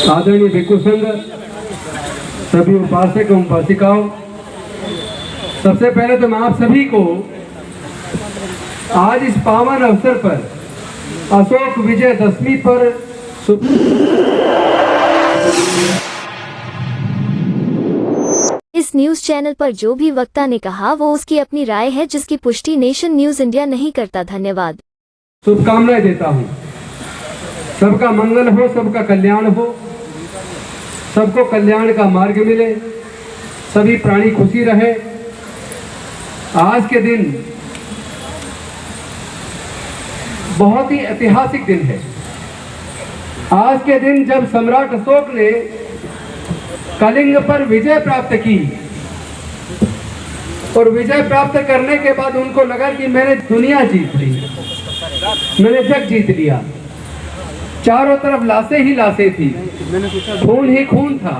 आदरणीय भिक्षु संघ, सभी उपासक एवं उपासिकाओं, सबसे पहले तो मैं आप सभी को आज इस पावन अवसर पर अशोक विजय दशमी पर इस न्यूज चैनल पर जो भी वक्ता ने कहा वो उसकी अपनी राय है, जिसकी पुष्टि नेशन न्यूज इंडिया नहीं करता। धन्यवाद। शुभकामनाएं देता हूं। सबका मंगल हो, सबका कल्याण हो, सबको कल्याण का मार्ग मिले, सभी प्राणी खुशी रहे। आज के दिन बहुत ही ऐतिहासिक दिन है। आज के दिन जब सम्राट अशोक ने कलिंग पर विजय प्राप्त की और विजय प्राप्त करने के बाद उनको लगा कि मैंने दुनिया जीत ली, मैंने जग जीत लिया। चारों तरफ लाशें ही लाशें थी, खून ही खून था।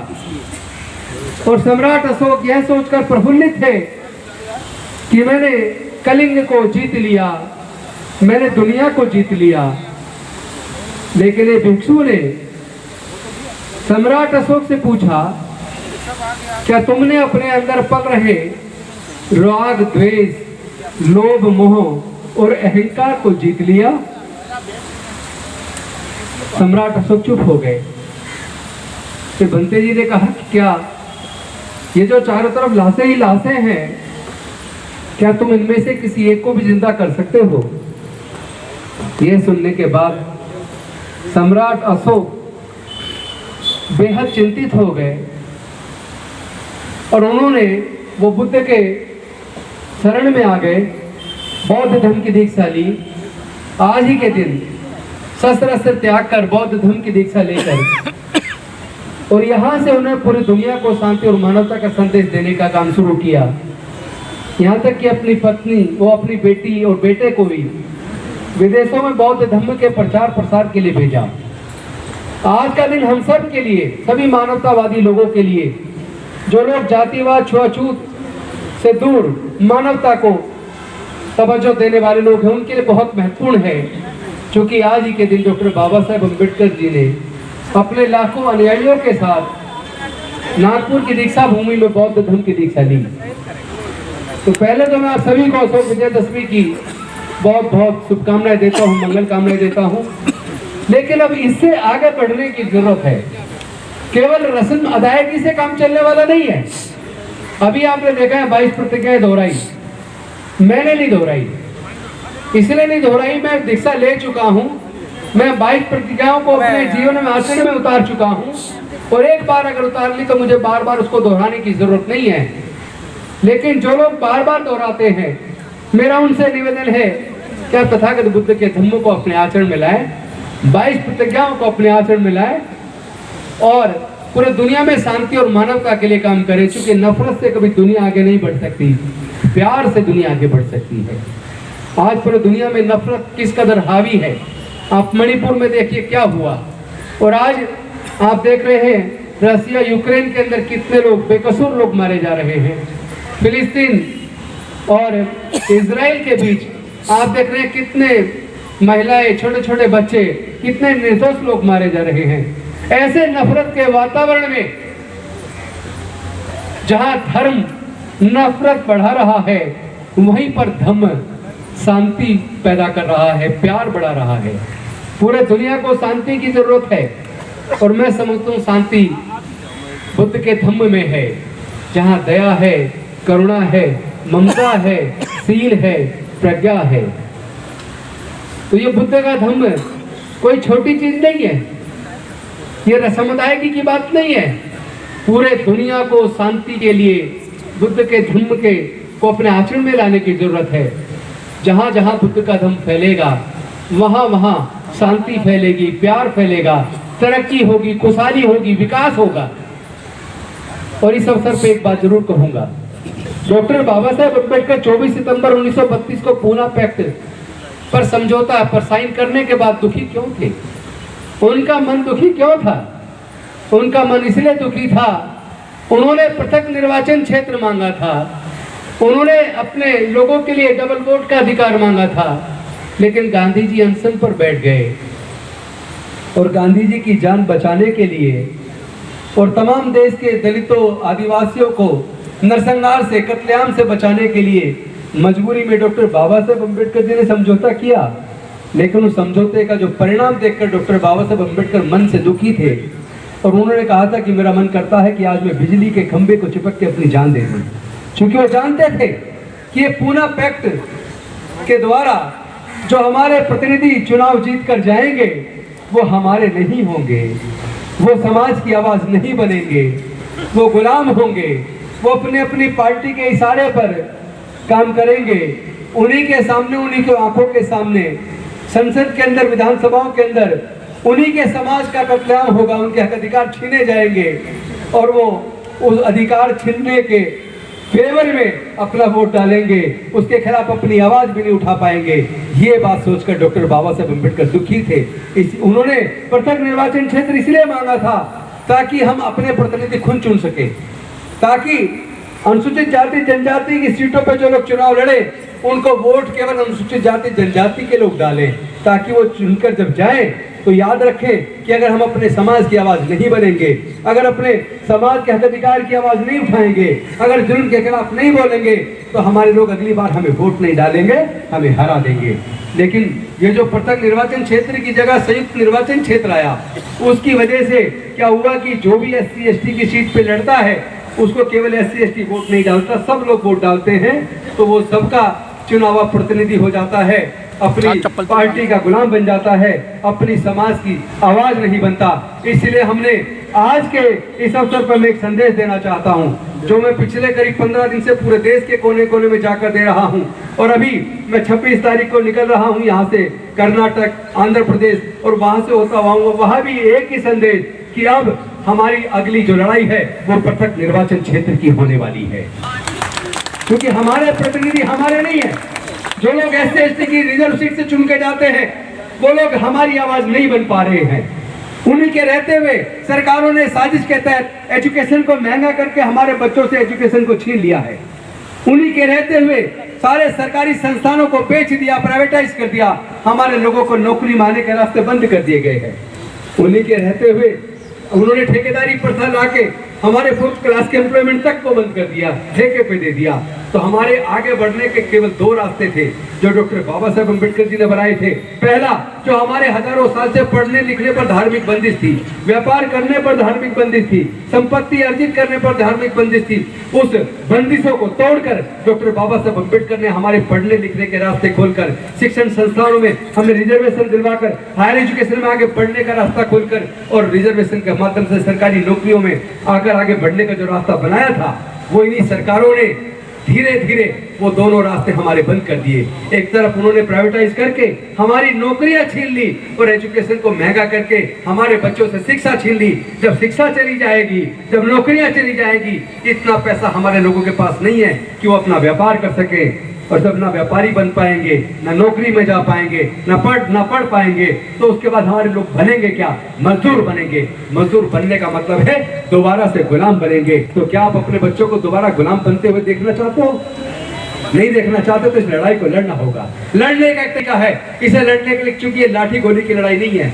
और सम्राट अशोक यह सोचकर प्रफुल्लित थे कि मैंने कलिंग को जीत लिया, मैंने दुनिया को जीत लिया। लेकिन ये भिक्षु ने सम्राट अशोक से पूछा, क्या तुमने अपने अंदर पल रहे राग, द्वेष, लोभ, मोह और अहंकार को जीत लिया? सम्राट अशोक चुप हो गए। फिर बंते जी ने कहा कि क्या ये जो चारों तरफ लाशें ही लाशें हैं, क्या तुम इनमें से किसी एक को भी जिंदा कर सकते हो? यह सुनने के बाद सम्राट अशोक बेहद चिंतित हो गए और उन्होंने वो बुद्ध के शरण में आ गए, बौद्ध धर्म की दीक्षा ली। आज ही के दिन शस्त्र त्याग कर बौद्ध धर्म की दीक्षा लेकर और यहाँ से उन्हें पूरी दुनिया को शांति और मानवता का संदेश देने का काम शुरू किया। यहाँ तक कि अपनी पत्नी, वो अपनी बेटी और बेटे को भी विदेशों में बौद्ध धर्म के प्रचार प्रसार के लिए भेजा। आज का दिन हम सब के लिए, सभी मानवतावादी लोगों के लिए, जो लोग जातिवाद, छुआछूत से दूर मानवता को तवज्जो देने वाले लोग हैं, उनके लिए बहुत महत्वपूर्ण है। क्योंकि आज ही के दिन डॉक्टर बाबा साहेब अम्बेडकर जी ने अपने लाखों अनुयायियों के साथ नागपुर की दीक्षा भूमि में बौद्ध धर्म की दीक्षा ली। तो पहले तो मैं आप सभी को अशोक विजयदशमी की बहुत बहुत शुभकामनाएं देता हूँ, मंगल कामनाएं देता हूँ। लेकिन अब इससे आगे बढ़ने की जरूरत है। केवल रस्म अदायगी से काम चलने वाला नहीं है। अभी आपने देखा है 22 प्रतिज्ञाएं दोहराई, मैंने नहीं दोहराई, इसलिए नहीं दोहराई, मैं दीक्षा ले चुका हूं। मैं 22 प्रतिज्ञाओं को अपने जीवन में आचरण में उतार चुका हूं और एक बार अगर उतार ली तो मुझे बार बार उसको दोहराने की जरूरत नहीं है। लेकिन जो लोग बार बार दोहराते हैं, मेरा उनसे निवेदन है कि आप तथागत बुद्ध के धम्मों को अपने आचरण में लाएं, 22 प्रतिज्ञाओं को अपने आचरण में लाएं और पूरे दुनिया में शांति और मानवता के लिए काम करें। क्योंकि नफरत से कभी दुनिया आगे नहीं बढ़ सकती, प्यार से दुनिया आगे बढ़ सकती है। आज पूरे दुनिया में नफरत किस कदर हावी है। आप मणिपुर में देखिए क्या हुआ, और आज आप देख रहे हैं रसिया यूक्रेन के अंदर कितने लोग, बेकसूर लोग मारे जा रहे हैं। फिलिस्तीन और इजराइल के बीच आप देख रहे हैं कितने महिलाएं, छोटे छोटे बच्चे, कितने निर्दोष लोग मारे जा रहे हैं। ऐसे नफरत के वातावरण में जहां धर्म नफरत बढ़ा रहा है, वहीं पर धम्म शांति पैदा कर रहा है, प्यार बढ़ा रहा है। पूरे दुनिया को शांति की जरूरत है और मैं समझता हूँ शांति बुद्ध के धम्म में है, जहाँ दया है, करुणा है, ममता है, शील है, प्रज्ञा है। तो ये बुद्ध का धम्म कोई छोटी चीज नहीं है, ये रस्म अदायगी की बात नहीं है। पूरे दुनिया को शांति के लिए बुद्ध के धम्म के को अपने आचरण में लाने की जरूरत है। जहां जहां बुद्ध का धम्म फैलेगा, वहां वहां शांति फैलेगी, प्यार फैलेगा, तरक्की होगी, खुशहाली होगी, विकास होगा। और इस अवसर पे एक बात जरूर कहूंगा, डॉक्टर बाबा साहेब अम्बेडकर 24 सितंबर 1932 को पूना पैक्ट पर समझौता पर साइन करने के बाद दुखी क्यों थे? उनका मन दुखी क्यों था? उनका मन इसलिए दुखी था, उन्होंने पृथक निर्वाचन क्षेत्र मांगा था, उन्होंने अपने लोगों के लिए डबल वोट का अधिकार मांगा था। लेकिन गांधी जी अनशन पर बैठ गए और गांधी जी की जान बचाने के लिए और तमाम देश के दलितों आदिवासियों को नरसंहार से, कत्लेआम से बचाने के लिए मजबूरी में डॉक्टर बाबा साहेब अम्बेडकर जी ने समझौता किया। लेकिन उस समझौते का जो परिणाम देखकर डॉक्टर बाबा साहेब अम्बेडकर मन से दुखी थे और उन्होंने कहा था कि मेरा मन करता है कि आज मैं बिजली के खंभे को चिपक के अपनी जान दे दूं, क्योंकि वो जानते थे कि ये पूना पैक्ट के द्वारा जो हमारे प्रतिनिधि चुनाव जीत कर जाएंगे वो हमारे नहीं होंगे, वो समाज की आवाज नहीं बनेंगे, वो गुलाम होंगे, वो अपनी अपनी पार्टी के इशारे पर काम करेंगे। उन्हीं के सामने, उन्हीं के आंखों के सामने संसद के अंदर, विधानसभाओं के अंदर उन्हीं के समाज का कत्लेआम होगा, उनके हक अधिकार छीने जाएंगे और वो उस अधिकार छीनने के फेवर में अपना वोट डालेंगे, उसके खिलाफ अपनी आवाज भी नहीं उठा पाएंगे। ये बात सोचकर डॉक्टर बाबा साहेब अम्बेडकर दुखी थे। उन्होंने पृथक निर्वाचन क्षेत्र इसलिए मांगा था ताकि हम अपने प्रतिनिधि खुद चुन सके, ताकि अनुसूचित जाति जनजाति की सीटों पर जो लोग चुनाव लड़े उनको वोट केवल अनुसूचित जाति जनजाति के लोग डालें, ताकि वो चुनकर जब जाए तो याद रखें कि अगर हम अपने समाज की आवाज नहीं बनेंगे, अगर अपने समाज के हक अधिकार की आवाज नहीं उठाएंगे, अगर जुल्म के खिलाफ नहीं बोलेंगे तो हमारे लोग अगली बार हमें वोट नहीं डालेंगे, हमें हरा देंगे। लेकिन ये जो पृथक निर्वाचन क्षेत्र की जगह संयुक्त निर्वाचन क्षेत्र आया, उसकी वजह से क्या हुआ कि जो भी SC ST की सीट पे लड़ता है उसको केवल SC ST वोट नहीं डालता, सब लोग वोट डालते हैं, तो वो सबका चुनावा प्रतिनिधि हो जाता है, अपनी पार्टी का गुलाम बन जाता है, अपनी समाज की आवाज नहीं बनता। इसलिए हमने आज के इस अवसर पर मैं एक संदेश देना चाहता हूं, जो मैं पिछले करीब 15 दिन से पूरे देश के कोने कोने में जाकर दे रहा हूं, और अभी मैं 26 तारीख को निकल रहा हूं यहाँ से कर्नाटक, आंध्र प्रदेश, और वहां से होता हुआ वहां भी एक ही संदेश कि अब हमारी अगली जो लड़ाई है वो पृथक निर्वाचन क्षेत्र की होने वाली है, क्योंकि हमारे प्रतिनिधि हमारे नहीं है। जो लोग SC ST की रिजर्व सीट से चुन के जाते हैं वो लोग हमारी आवाज नहीं बन पा रहे हैं। उन्हीं के रहते हुए सरकारों ने साजिश के तहत एजुकेशन को महंगा करके हमारे बच्चों से एजुकेशन को छीन लिया है। उन्हीं के रहते हुए सारे सरकारी संस्थानों को बेच दिया, प्राइवेटाइज कर दिया, हमारे लोगों को नौकरी माने के रास्ते बंद कर दिए गए हैं। उन्हीं के रहते हुए उन्होंने ठेकेदारी प्रथा लाके हमारे 4th क्लास के एम्प्लॉयमेंट तक को बंद कर दिया, ठेके पे दे दिया। तो हमारे आगे बढ़ने के केवल 2 रास्ते थे जो डॉक्टर बाबा साहेब अम्बेडकर जी ने बनाए थे। पहला, जो हमारे हजारों साल से पढ़ने लिखने पर धार्मिक बंदिश थी, व्यापार करने पर धार्मिक बंदिश थी, संपत्ति अर्जित करने पर धार्मिक बंदिश थी, उस बंदिशों को तोड़कर डॉक्टर बाबा साहेब अम्बेडकर ने हमारे पढ़ने लिखने के रास्ते खोलकर, शिक्षण संस्थानों में हमें रिजर्वेशन दिलवाकर, हायर एजुकेशन में आगे बढ़ने का रास्ता खोलकर और रिजर्वेशन के माध्यम से सरकारी नौकरियों में आगे बढ़ने का जो रास्ता बनाया था, वो इन्हीं सरकारों ने धीरे धीरे वो दोनों रास्ते हमारे बंद कर दिए। एक तरफ उन्होंने प्राइवेटाइज करके हमारी नौकरियां छीन ली और एजुकेशन को महंगा करके हमारे बच्चों से शिक्षा छीन ली। जब शिक्षा चली जाएगी, जब नौकरियां चली जाएगी, इतना पैसा हमारे लोगों के पास नहीं है कि वो अपना व्यापार कर सके, और जब ना व्यापारी बन पाएंगे, ना नौकरी में जा पाएंगे, ना पढ़ पाएंगे, तो उसके बाद हमारे लोग बनेंगे क्या? मजदूर बनेंगे। मजदूर बनने का मतलब है दोबारा से गुलाम बनेंगे। तो क्या आप अपने बच्चों को दोबारा गुलाम बनते हुए देखना चाहते हो? नहीं देखना चाहते तो इस लड़ाई को लड़ना होगा। लड़ने का एक तरीका है, इसे लड़ने के लिए, क्योंकि ये लाठी गोली की लड़ाई नहीं है,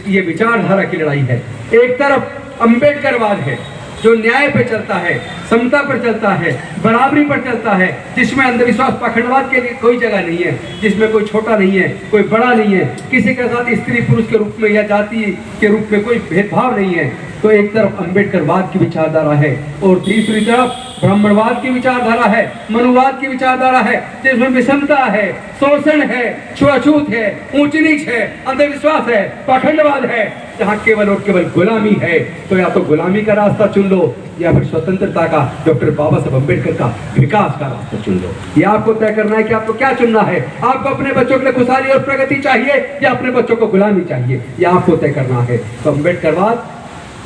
ये विचारधारा की लड़ाई है। एक तरफ अम्बेडकरवाद है जो न्याय पे चलता है, समता पर चलता है, बराबरी पर चलता है, जिसमें अंधविश्वास पाखंडवाद के लिए कोई जगह नहीं है, जिसमें कोई छोटा नहीं है, कोई बड़ा नहीं है, किसी के साथ स्त्री पुरुष के रूप में या जाति के रूप में कोई भेदभाव नहीं है। तो एक तरफ अम्बेडकरवाद की विचारधारा है और दूसरी तरफ ब्राह्मणवाद की विचारधारा है, मनुवाद की विचारधारा है, जिसमें विषमता है, शोषण है, छुआछूत है, ऊंच नीच है, अंधविश्वास है, पाखंडवाद है, जहाँ केवल और केवल गुलामी है। तो या तो गुलामी का रास्ता चुन लो या फिर स्वतंत्रता का, डॉक्टर बाबा साहब अम्बेडकर का विकास का रास्ता चुन लो। ये आपको तय करना है कि आपको क्या चुनना है। आपको अपने बच्चों के लिए खुशहाली और प्रगति चाहिए या अपने बच्चों को गुलामी चाहिए, ये आपको तय करना है। तो अम्बेडकरवाद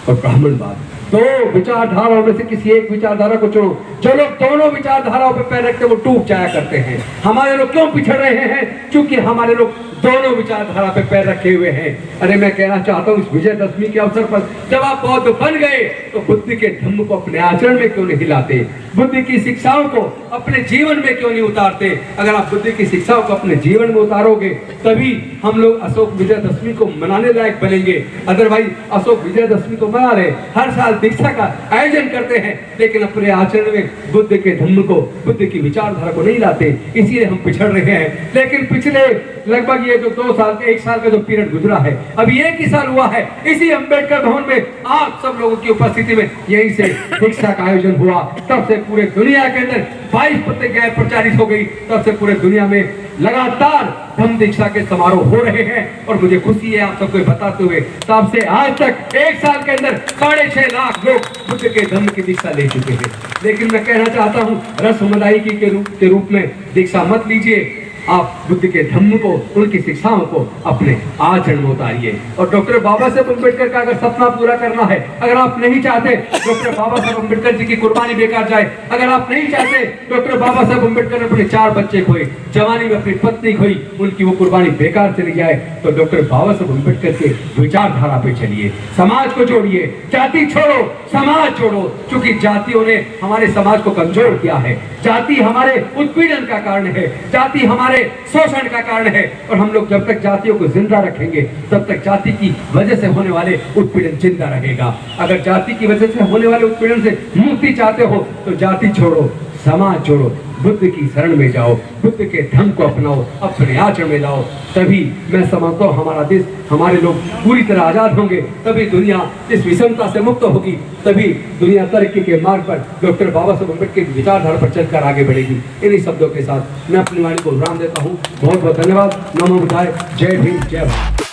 और ब्राह्मणवाद दो विचारधाराओं में से किसी एक विचारधारा को चुनो। जो लोग दोनों विचारधाराओं पर पैर रखते हैं वो डूब जाया करते हैं। हमारे लोग क्यों पिछड़ रहे हैं? क्योंकि हमारे लोग दोनों विचारधारा पे पैर रखे हुए हैं। अरे मैं कहना चाहता हूँ इस विजयदशमी के अवसर पर जब आप बौद्ध बन गए तो बुद्ध के धम्म को अपने आचरण में क्यों नहीं लाते? बुद्ध की शिक्षाओं को अपने जीवन में क्यों नहीं उतारते? अगर आप बुद्ध की शिक्षाओं को अपने जीवन में उतारोगे तभी हम लोग अशोक विजयदशमी को मनाने लायक बनेंगे। अदरवाइज अशोक विजयदशमी को मना रहे, हर साल दीक्षा का आयोजन करते हैं, लेकिन अपने आचरण में बुद्ध के धम्म को, बुद्ध की विचारधारा को नहीं लाते, इसीलिए हम पिछड़ रहे हैं। लेकिन पिछले लगभग ये जो 2 साल, 1 साल का जो पीरियड गुजरा है, अभी 1 ही साल हुआ है, इसी अंबेडकर भवन में आप सब लोगों की उपस्थिति में यहीं से दीक्षा का आयोजन हुआ। तब से पूरे दुनिया के अंदर 22 प्रतिज्ञाएं प्रचारित हो गई। तब से पूरे दुनिया में लगातार धम्म दीक्षा के समारोह हो रहे हैं और मुझे खुशी है आप सबको बताते हुए तब से आज तक 1 साल के अंदर 6.5 लाख लोग बुद्ध के धम्म की दीक्षा ले चुके हैं। लेकिन मैं कहना चाहता हूँ रसमदायिकी के रूप में दीक्षा मत लीजिए, आप बुद्ध के धम्म को, उनकी शिक्षाओं को अपने आचरण में उतारिए। और डॉक्टर बाबा साहब अम्बेडकर का अगर सपना पूरा करना है, अगर आप नहीं चाहते डॉक्टर बाबा साहब अम्बेडकर जी की कुर्बानी बेकार जाए, अगर आप नहीं चाहते डॉक्टर बाबा साहब अम्बेडकर ने अपने 4 बच्चे खोए, जवानी में अपनी पत्नी खोई, उनकी वो कुर्बानी बेकार चली जाए, तो डॉक्टर बाबा साहब अम्बेडकर के विचारधारा पे चलिए, समाज को जोड़िए, जाति छोड़ो समाज जोड़ो। क्योंकि जातियों ने हमारे समाज को कमजोर किया है, जाति हमारे उत्पीड़न का कारण है, जाति हमारे शोषण का कारण है। और हम लोग जब तक जातियों को जिंदा रखेंगे तब तक जाति की वजह से होने वाले उत्पीड़न जिंदा रहेगा। अगर जाति की वजह से होने वाले उत्पीड़न से मुक्ति चाहते हो तो जाति छोड़ो, समाज छोड़ो, बुद्ध की शरण में जाओ, बुद्ध के धम्म को अपनाओ, अपने आचरण में लाओ। तभी मैं समझता हूँ हमारा देश, हमारे लोग पूरी तरह आजाद होंगे, तभी दुनिया इस विषमता से मुक्त होगी, तभी दुनिया तरक्की के मार्ग पर डॉक्टर बाबा साहब अम्बेडकर की विचारधारा पर चलकर आगे बढ़ेगी। इन्हीं शब्दों के साथ मैं अपनी वाणी को विराम देता हूँ। बहुत बहुत धन्यवाद। नमो बुद्धाय। जय भीम, जय भारत।